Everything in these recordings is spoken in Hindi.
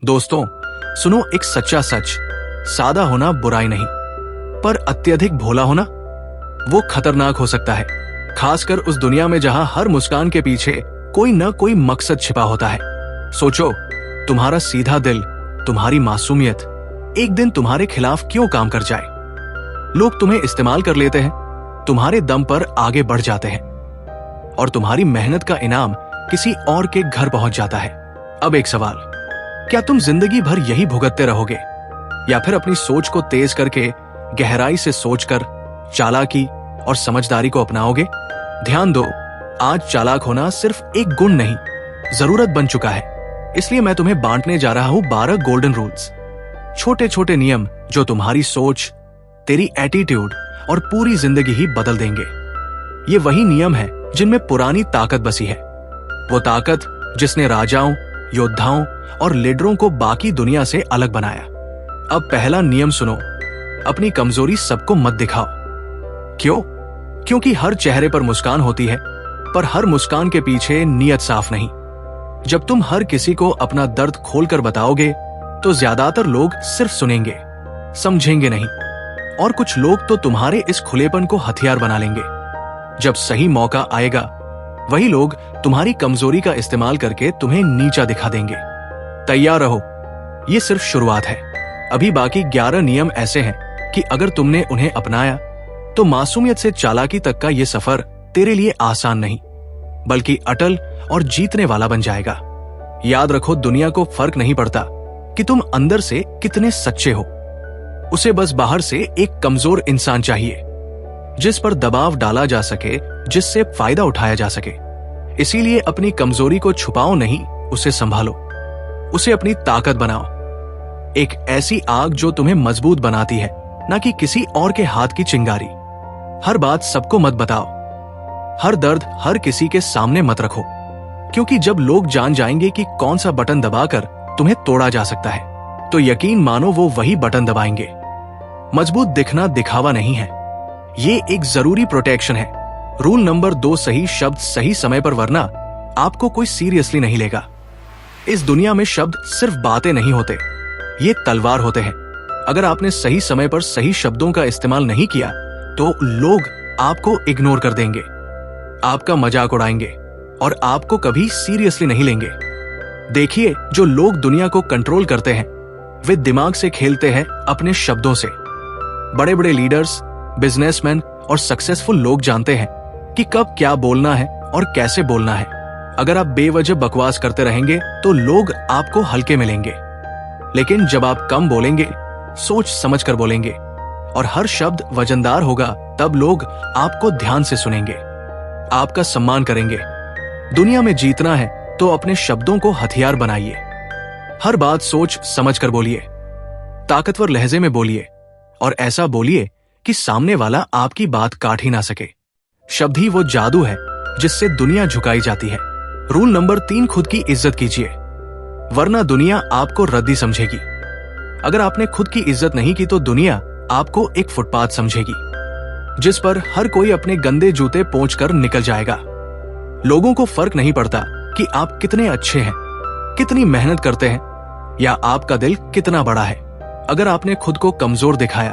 दोस्तों, सुनो एक सच्चा सच। सादा होना बुराई नहीं, पर अत्यधिक भोला होना वो खतरनाक हो सकता है। खासकर उस दुनिया में जहां हर मुस्कान के पीछे कोई न कोई मकसद छिपा होता है। सोचो, तुम्हारा सीधा दिल, तुम्हारी मासूमियत एक दिन तुम्हारे खिलाफ क्यों काम कर जाए। लोग तुम्हें इस्तेमाल कर लेते हैं, तुम्हारे दम पर आगे बढ़ जाते हैं और तुम्हारी मेहनत का इनाम किसी और के घर पहुंच जाता है। अब एक सवाल, क्या तुम जिंदगी भर यही भुगतते रहोगे या फिर अपनी सोच को तेज करके गहराई से सोचकर चालाकी और समझदारी को अपनाओगे? ध्यान दो, आज चालाक होना सिर्फ एक गुण नहीं, जरूरत बन चुका है। इसलिए मैं तुम्हें बांटने जा रहा हूं 12 गोल्डन रूल्स, छोटे छोटे नियम जो तुम्हारी सोच, तेरी एटीट्यूड और पूरी जिंदगी ही बदल देंगे। ये वही नियम है जिनमें पुरानी ताकत बसी है, वो ताकत जिसने राजाओं, योद्धाओं और लीडरों को बाकी दुनिया से अलग बनाया। अब पहला नियम सुनो, अपनी कमजोरी सबको मत दिखाओ। क्यों? क्योंकि हर चेहरे पर मुस्कान होती है, पर हर मुस्कान के पीछे नियत साफ नहीं। जब तुम हर किसी को अपना दर्द खोलकर बताओगे तो ज्यादातर लोग सिर्फ सुनेंगे, समझेंगे नहीं, और कुछ लोग तो तुम्हारे इस खुलेपन को हथियार बना लेंगे। जब सही मौका आएगा, वही लोग तुम्हारी कमजोरी का इस्तेमाल करके तुम्हें नीचा दिखा देंगे। तैयार रहो, ये सिर्फ शुरुआत है। अभी बाकी 11 नियम ऐसे हैं कि अगर तुमने उन्हें अपनाया तो मासूमियत से चालाकी तक का ये सफर तेरे लिए आसान नहीं, बल्कि अटल और जीतने वाला बन जाएगा। याद रखो, दुनिया को फर्क नहीं पड़ता कि तुम अंदर से कितने सच्चे हो। उसे बस बाहर से एक कमजोर इंसान चाहिए जिस पर दबाव डाला जा सके, जिससे फायदा उठाया जा सके। इसीलिए अपनी कमजोरी को छुपाओ नहीं, उसे संभालो, उसे अपनी ताकत बनाओ। एक ऐसी आग जो तुम्हें मजबूत बनाती है, ना कि किसी और के हाथ की चिंगारी। हर बात सबको मत बताओ, हर दर्द हर किसी के सामने मत रखो, क्योंकि जब लोग जान जाएंगे कि कौन सा बटन दबाकर तुम्हें तोड़ा जा सकता है, तो यकीन मानो वो वही बटन दबाएंगे। मजबूत दिखना दिखावा नहीं है, ये एक जरूरी प्रोटेक्शन है। रूल नंबर 2, सही शब्द सही समय पर, वरना आपको कोई सीरियसली नहीं लेगा। इस दुनिया में शब्द सिर्फ बातें नहीं होते, ये तलवार होते हैं। अगर आपने सही समय पर सही शब्दों का इस्तेमाल नहीं किया तो लोग आपको इग्नोर कर देंगे, आपका मजाक उड़ाएंगे और आपको कभी सीरियसली नहीं लेंगे। देखिए, जो लोग दुनिया को कंट्रोल करते हैं वे दिमाग से खेलते हैं, अपने शब्दों से। बड़े बड़े लीडर्स, बिजनेसमैन और सक्सेसफुल लोग जानते हैं कि कब क्या बोलना है और कैसे बोलना है। अगर आप बेवजह बकवास करते रहेंगे तो लोग आपको हल्के में लेंगे, लेकिन जब आप कम बोलेंगे, सोच समझ कर बोलेंगे और हर शब्द वजनदार होगा, तब लोग आपको ध्यान से सुनेंगे, आपका सम्मान करेंगे। दुनिया में जीतना है तो अपने शब्दों को हथियार बनाइए। हर बात सोच समझ कर बोलिए, ताकतवर लहजे में बोलिए और ऐसा बोलिए कि सामने वाला आपकी बात काट ही ना सके। शब्द ही वो जादू है जिससे दुनिया झुकाई जाती है। रूल नंबर 3, खुद की इज्जत कीजिए, वरना दुनिया आपको रद्दी समझेगी। अगर आपने खुद की इज्जत नहीं की तो दुनिया आपको एक फुटपाथ समझेगी, जिस पर हर कोई अपने गंदे जूते पोंछकर निकल जाएगा। लोगों को फर्क नहीं पड़ता कि आप कितने अच्छे हैं, कितनी मेहनत करते हैं या आपका दिल कितना बड़ा है। अगर आपने खुद को कमजोर दिखाया,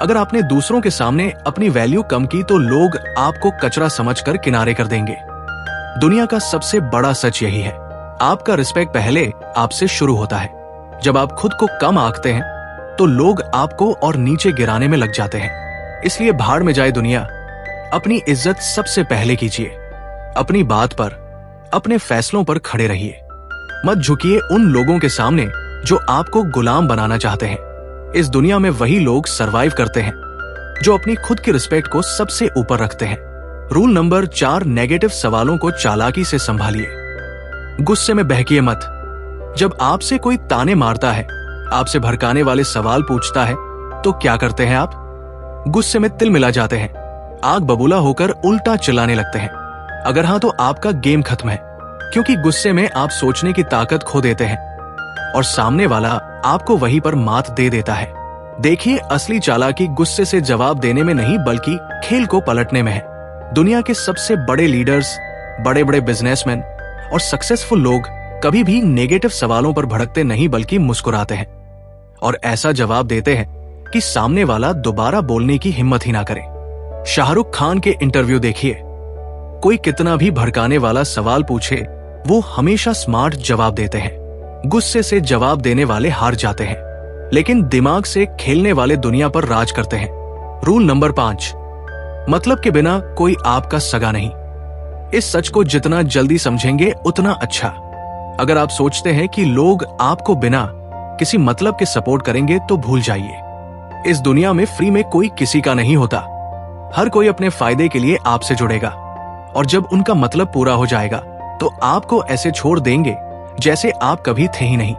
अगर आपने दूसरों के सामने अपनी वैल्यू कम की, तो लोग आपको कचरा समझकर किनारे कर देंगे। दुनिया का सबसे बड़ा सच यही है, आपका रिस्पेक्ट पहले आपसे शुरू होता है। जब आप खुद को कम आंकते हैं तो लोग आपको और नीचे गिराने में लग जाते हैं। इसलिए भाड़ में जाए दुनिया, अपनी इज्जत सबसे पहले कीजिए। अपनी बात पर, अपने फैसलों पर खड़े रहिए। मत झुकिए उन लोगों के सामने जो आपको गुलाम बनाना चाहते हैं। इस दुनिया में वही लोग सरवाइव करते हैं जो अपनी खुद की रिस्पेक्ट को सबसे ऊपर रखते हैं। रूल नंबर 4, नेगेटिव सवालों को चालाकी से संभालिए। गुस्से में बहकिए मत। जब आपसे कोई ताने मारता है, आपसे भड़काने वाले सवाल पूछता है, तो क्या करते हैं आप? गुस्से में तिल मिला जाते हैं, आग बबूला होकर उल्टा चिल्लाने लगते हैं। अगर हाँ, तो आपका गेम खत्म है, क्योंकि गुस्से में आप सोचने की ताकत खो देते हैं और सामने वाला आपको वहीं पर मात दे देता है। देखिए, असली चालाकी गुस्से से जवाब देने में नहीं, बल्कि खेल को पलटने में है। दुनिया के सबसे बड़े लीडर्स, बड़े बड़े बिजनेसमैन और सक्सेसफुल लोग कभी भी नेगेटिव सवालों पर भड़कते नहीं बल्कि मुस्कुराते हैं और ऐसा जवाब देते हैं कि सामने वाला दोबारा बोलने की हिम्मत ही ना करे। शाहरुख खान के इंटरव्यू देखिए, कोई कितना भी भड़काने वाला सवाल पूछे वो हमेशा स्मार्ट जवाब देते हैं। गुस्से से जवाब देने वाले हार जाते हैं, लेकिन दिमाग से खेलने वाले दुनिया पर राज करते हैं। रूल नंबर 5, मतलब के बिना कोई आपका सगा नहीं। इस सच को जितना जल्दी समझेंगे उतना अच्छा। अगर आप सोचते हैं कि लोग आपको बिना किसी मतलब के सपोर्ट करेंगे तो भूल जाइए। इस दुनिया में फ्री में कोई किसी का नहीं होता। हर कोई अपने फायदे के लिए आपसे जुड़ेगा और जब उनका मतलब पूरा हो जाएगा तो आपको ऐसे छोड़ देंगे जैसे आप कभी थे ही नहीं।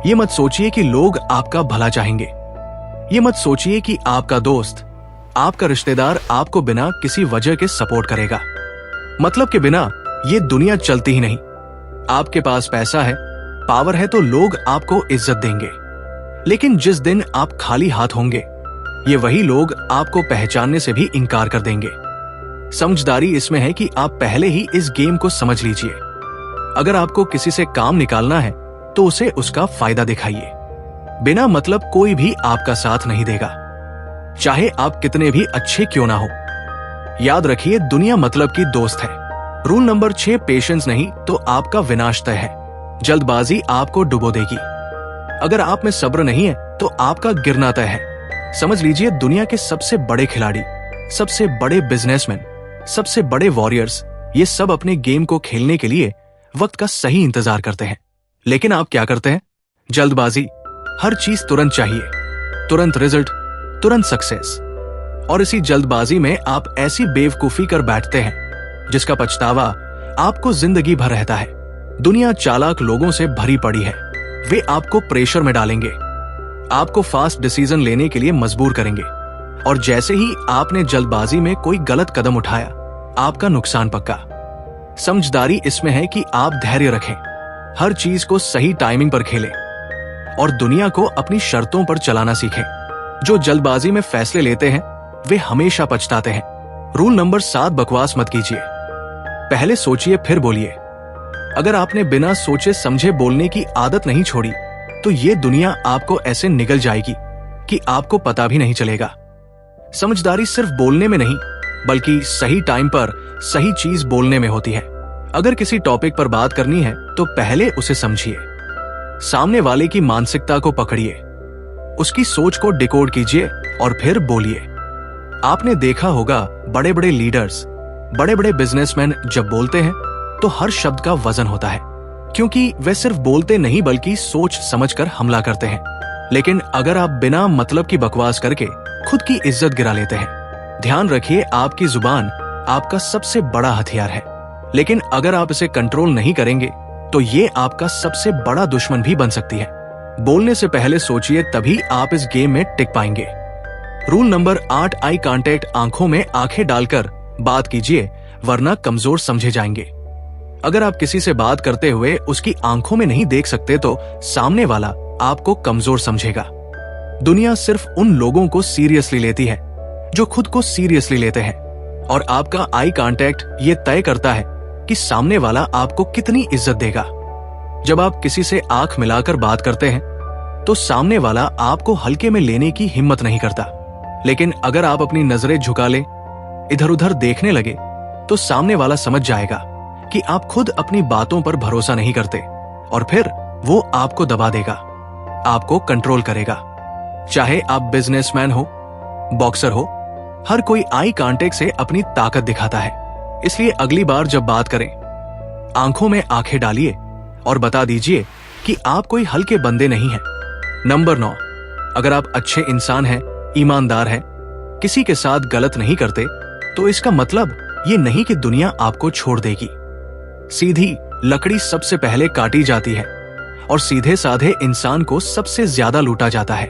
ये मत सोचिए कि लोग आपका भला चाहेंगे। ये मत सोचिए कि आपका दोस्त, आपका रिश्तेदार आपको बिना किसी वजह के सपोर्ट करेगा। मतलब के बिना ये दुनिया चलती ही नहीं। आपके पास पैसा है, पावर है तो लोग आपको इज्जत देंगे, लेकिन जिस दिन आप खाली हाथ होंगे ये वही लोग आपको पहचानने से भी इनकार कर देंगे। समझदारी इसमें है कि आप पहले ही इस गेम को समझ लीजिए। अगर आपको किसी से काम निकालना है तो उसे उसका फायदा दिखाइए। बिना मतलब कोई भी आपका साथ नहीं देगा, चाहे आप कितने भी अच्छे क्यों ना हो। याद रखिए, दुनिया मतलब की दोस्त है। रूल नंबर 6, पेशेंस नहीं तो आपका विनाश तय है। जल्दबाजी आपको डुबो देगी। अगर आप में सब्र नहीं है तो आपका गिरना तय है। समझ लीजिए, दुनिया के सबसे बड़े खिलाड़ी, सबसे बड़े बिजनेसमैन, सबसे बड़े वॉरियर्स, ये सब अपने गेम को खेलने के लिए वक्त का सही इंतजार करते हैं। लेकिन आप क्या करते हैं? जल्दबाजी। हर चीज तुरंत चाहिए, तुरंत रिजल्ट, तुरंत सक्सेस। और इसी जल्दबाजी में आप ऐसी बेवकूफी कर बैठते हैं जिसका पछतावा आपको जिंदगी भर रहता है। दुनिया चालाक लोगों से भरी पड़ी है। वे आपको प्रेशर में डालेंगे, आपको फास्ट डिसीजन लेने के लिए मजबूर करेंगे और जैसे ही आपने जल्दबाजी में कोई गलत कदम उठाया, आपका नुकसान पक्का। समझदारी इसमें है कि आप धैर्य रखें, हर चीज को सही टाइमिंग पर खेलें और दुनिया को अपनी शर्तों पर चलाना सीखें। जो जल्दबाजी में फैसले लेते हैं वे हमेशा पछताते हैं। रूल नंबर 7, बकवास मत कीजिए, पहले सोचिए फिर बोलिए। अगर आपने बिना सोचे समझे बोलने की आदत नहीं छोड़ी तो ये दुनिया आपको ऐसे निगल जाएगी कि आपको पता भी नहीं चलेगा। समझदारी सिर्फ बोलने में नहीं बल्कि सही टाइम पर सही चीज बोलने में होती है। अगर किसी टॉपिक पर बात करनी है तो पहले उसे समझिए, सामने वाले की मानसिकता को पकड़िए, उसकी सोच को डिकोड कीजिए और फिर बोलिए। आपने देखा होगा, बड़े बड़े लीडर्स, बड़े बड़े बिजनेसमैन जब बोलते हैं तो हर शब्द का वजन होता है, क्योंकि वे सिर्फ बोलते नहीं बल्कि सोच समझकर हमला करते हैं। लेकिन अगर आप बिना मतलब की बकवास करके खुद की इज्जत गिरा लेते हैं, ध्यान रखिए, आपकी जुबान आपका सबसे बड़ा हथियार है, लेकिन अगर आप इसे कंट्रोल नहीं करेंगे तो ये आपका सबसे बड़ा दुश्मन भी बन सकती है। बोलने से पहले सोचिए, तभी आप इस गेम में टिक पाएंगे। रूल नंबर 8, आई कांटेक्ट, आंखों में आंखें डालकर बात कीजिए वरना कमजोर समझे जाएंगे। अगर आप किसी से बात करते हुए उसकी आंखों में नहीं देख सकते तो सामने वाला आपको कमजोर समझेगा। दुनिया सिर्फ उन लोगों को सीरियसली लेती है जो खुद को सीरियसली लेते हैं और आपका आई कांटेक्ट ये तय करता है कि सामने वाला आपको कितनी इज्जत देगा। जब आप किसी से आंख मिलाकर बात करते हैं तो सामने वाला आपको हल्के में लेने की हिम्मत नहीं करता, लेकिन अगर आप अपनी नजरें झुका ले, इधर उधर देखने लगे तो सामने वाला समझ जाएगा कि आप खुद अपनी बातों पर भरोसा नहीं करते और फिर वो आपको दबा देगा, आपको कंट्रोल करेगा। चाहे आप बिजनेसमैन हो, बॉक्सर हो, हर कोई आई कांटेक्ट से अपनी ताकत दिखाता है। इसलिए अगली बार जब बात करें, आंखों में आंखें डालिए और बता दीजिए कि आप कोई हल्के बंदे नहीं हैं। नंबर 9, अगर आप अच्छे इंसान हैं, ईमानदार हैं, किसी के साथ गलत नहीं करते तो इसका मतलब ये नहीं कि दुनिया आपको छोड़ देगी। सीधी लकड़ी सबसे पहले काटी जाती है और सीधे साधे इंसान को सबसे ज्यादा लूटा जाता है।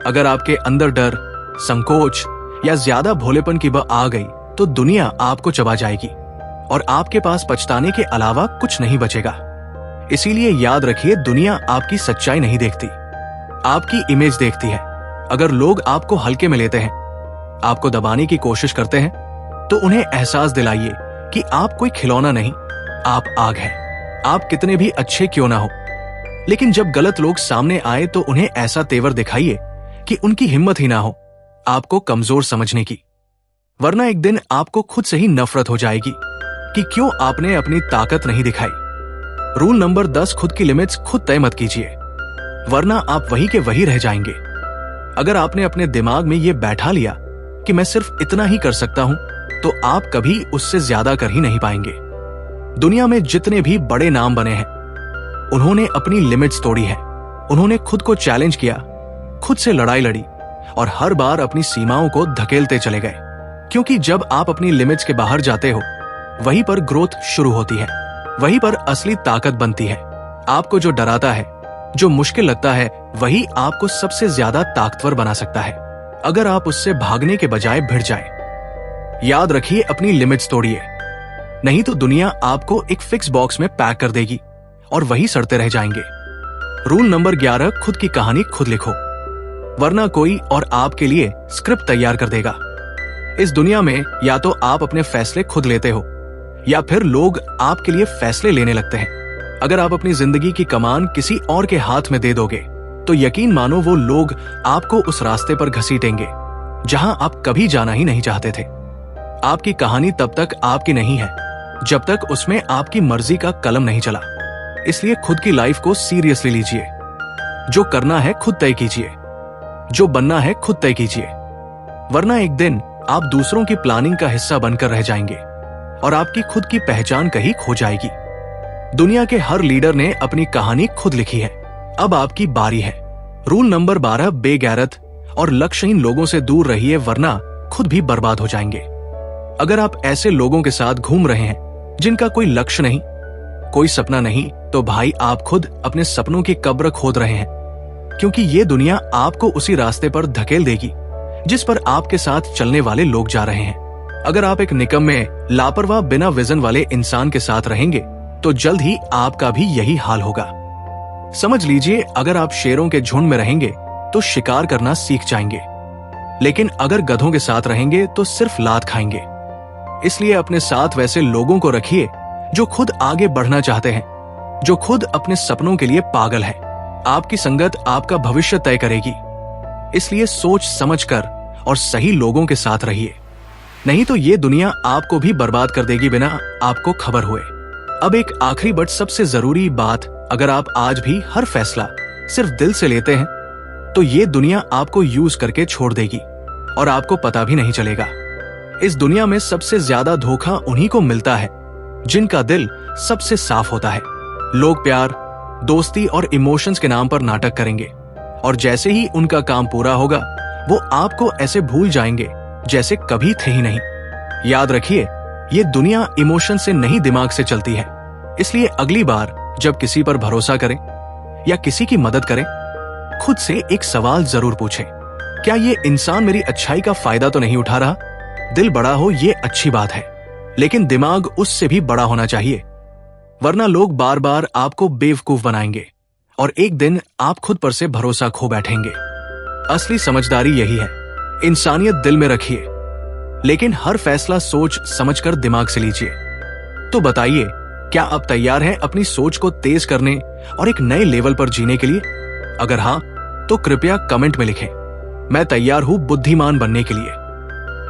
अगर आपके अंदर डर, संकोच या ज्यादा भोलेपन की बह आ गई तो दुनिया आपको चबा जाएगी और आपके पास पछताने के अलावा कुछ नहीं बचेगा। इसीलिए याद रखिए, दुनिया आपकी सच्चाई नहीं देखती, आपकी इमेज देखती है। अगर लोग आपको हल्के में लेते हैं, आपको दबाने की कोशिश करते हैं, तो उन्हें एहसास दिलाइए कि आप कोई खिलौना नहीं, आप आग हैं। आप कितने भी अच्छे क्यों ना हो, लेकिन जब गलत लोग सामने आए तो उन्हें ऐसा तेवर दिखाइए कि उनकी हिम्मत ही ना हो आपको कमजोर समझने की, वरना एक दिन आपको खुद से ही नफरत हो जाएगी कि क्यों आपने अपनी ताकत नहीं दिखाई। रूल नंबर 10, खुद की लिमिट्स खुद तय मत कीजिए, वरना आप वही के वही रह जाएंगे। अगर आपने अपने दिमाग में यह बैठा लिया कि मैं सिर्फ इतना ही कर सकता हूं, तो आप कभी उससे ज्यादा कर ही नहीं पाएंगे। दुनिया में जितने भी बड़े नाम बने हैं, उन्होंने अपनी लिमिट्स तोड़ी है। उन्होंने खुद को चैलेंज किया, खुद से लड़ाई लड़ी और हर बार अपनी सीमाओं को धकेलते चले गए। क्योंकि जब आप अपनी लिमिट्स के बाहर जाते हो, वहीं पर ग्रोथ शुरू होती है, वहीं पर असली ताकत बनती है। आपको जो डराता है, जो मुश्किल लगता है, वही आपको सबसे ज्यादा ताकतवर बना सकता है, अगर आप उससे भागने के बजाय भिड़ जाएं। याद रखिए, अपनी लिमिट्स तोड़िए, नहीं तो दुनिया आपको एक फिक्स बॉक्स में पैक कर देगी और वही सड़ते रह जाएंगे। रूल नंबर 11, खुद की कहानी खुद लिखो, वरना कोई और आपके लिए स्क्रिप्ट तैयार कर देगा। इस दुनिया में या तो आप अपने फैसले खुद लेते हो या फिर लोग आपके लिए फैसले लेने लगते हैं। अगर आप अपनी जिंदगी की कमान किसी और के हाथ में दे दोगे, तो यकीन मानो वो लोग आपको उस रास्ते पर घसीटेंगे जहां आप कभी जाना ही नहीं चाहते थे। आपकी कहानी तब तक आपकी नहीं है जब तक उसमें आपकी मर्जी का कलम नहीं चला। इसलिए खुद की लाइफ को सीरियसली लीजिए। जो करना है खुद तय कीजिए, जो बनना है खुद तय कीजिए, वरना एक दिन आप दूसरों की प्लानिंग का हिस्सा बनकर रह जाएंगे और आपकी खुद की पहचान कहीं खो जाएगी। दुनिया के हर लीडर ने अपनी कहानी खुद लिखी है, अब आपकी बारी है। रूल नंबर 12, बेगैरत और लक्ष्यहीन लोगों से दूर रहिए, वरना खुद भी बर्बाद हो जाएंगे। अगर आप ऐसे लोगों के साथ घूम रहे हैं जिनका कोई लक्ष्य नहीं, कोई सपना नहीं, तो भाई आप खुद अपने सपनों की कब्र खोद रहे हैं, क्योंकि ये दुनिया आपको उसी रास्ते पर धकेल देगी जिस पर आपके साथ चलने वाले लोग जा रहे हैं। अगर आप एक निकम्मे, लापरवाह, बिना विजन वाले इंसान के साथ रहेंगे, तो जल्द ही आपका भी यही हाल होगा। समझ लीजिए, अगर आप शेरों के झुंड में रहेंगे तो शिकार करना सीख जाएंगे, लेकिन अगर गधों के साथ रहेंगे तो सिर्फ लात खाएंगे। इसलिए अपने साथ वैसे लोगों को रखिए जो खुद आगे बढ़ना चाहते हैं, जो खुद अपने सपनों के लिए पागल है। आपकी संगत आपका भविष्य तय करेगी, इसलिए सोच समझकर और सही लोगों के साथ रहिए, नहीं तो ये दुनिया आपको भी बर्बाद कर देगी बिना आपको खबर हुए। अब एक आखिरी बट सबसे जरूरी बात, अगर आप आज भी हर फैसला सिर्फ दिल से लेते हैं, तो ये दुनिया आपको यूज करके छोड़ देगी और आपको पता भी नहीं चलेगा। इस दुनिया में सबसे ज्यादा धोखा उन्हीं को मिलता है जिनका दिल सबसे साफ होता है। लोग प्यार, दोस्ती और इमोशंस के नाम पर नाटक करेंगे और जैसे ही उनका काम पूरा होगा, वो आपको ऐसे भूल जाएंगे जैसे कभी थे ही नहीं। याद रखिए, ये दुनिया इमोशन से नहीं, दिमाग से चलती है। इसलिए अगली बार जब किसी पर भरोसा करें या किसी की मदद करें, खुद से एक सवाल जरूर पूछें, क्या ये इंसान मेरी अच्छाई का फायदा तो नहीं उठा रहा? दिल बड़ा हो ये अच्छी बात है, लेकिन दिमाग उससे भी बड़ा होना चाहिए, वरना लोग बार बार आपको बेवकूफ बनाएंगे और एक दिन आप खुद पर से भरोसा खो बैठेंगे। असली समझदारी यही है, इंसानियत दिल में रखिए, लेकिन हर फैसला सोच समझकर दिमाग से लीजिए। तो बताइए, क्या आप तैयार हैं अपनी सोच को तेज करने और एक नए लेवल पर जीने के लिए? अगर हाँ, तो कृपया कमेंट में लिखें, मैं तैयार हूं बुद्धिमान बनने के लिए।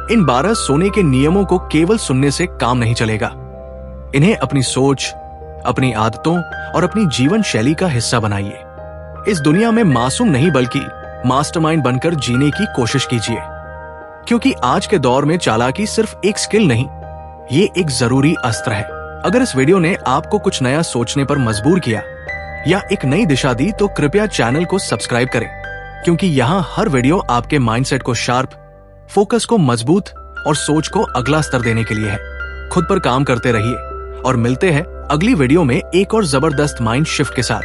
इन 12 सोने के नियमों को केवल सुनने से काम नहीं चलेगा, इन्हें अपनी सोच, अपनी आदतों और अपनी जीवन शैली का हिस्सा बनाइए। इस दुनिया में मासूम नहीं बल्कि मास्टरमाइंड बनकर जीने की कोशिश कीजिए, क्योंकि आज के दौर में चालाकी सिर्फ एक स्किल नहीं, ये एक जरूरी अस्त्र है। अगर इस वीडियो ने आपको कुछ नया सोचने पर मजबूर किया या एक नई दिशा दी, तो कृपया चैनल को सब्सक्राइब करें, क्योंकि यहाँ हर वीडियो आपके माइंडसेट को शार्प, फोकस को मजबूत और सोच को अगला स्तर देने के लिए है। खुद पर काम करते रहिए और मिलते हैं अगली वीडियो में एक और जबरदस्त माइंड शिफ्ट के साथ।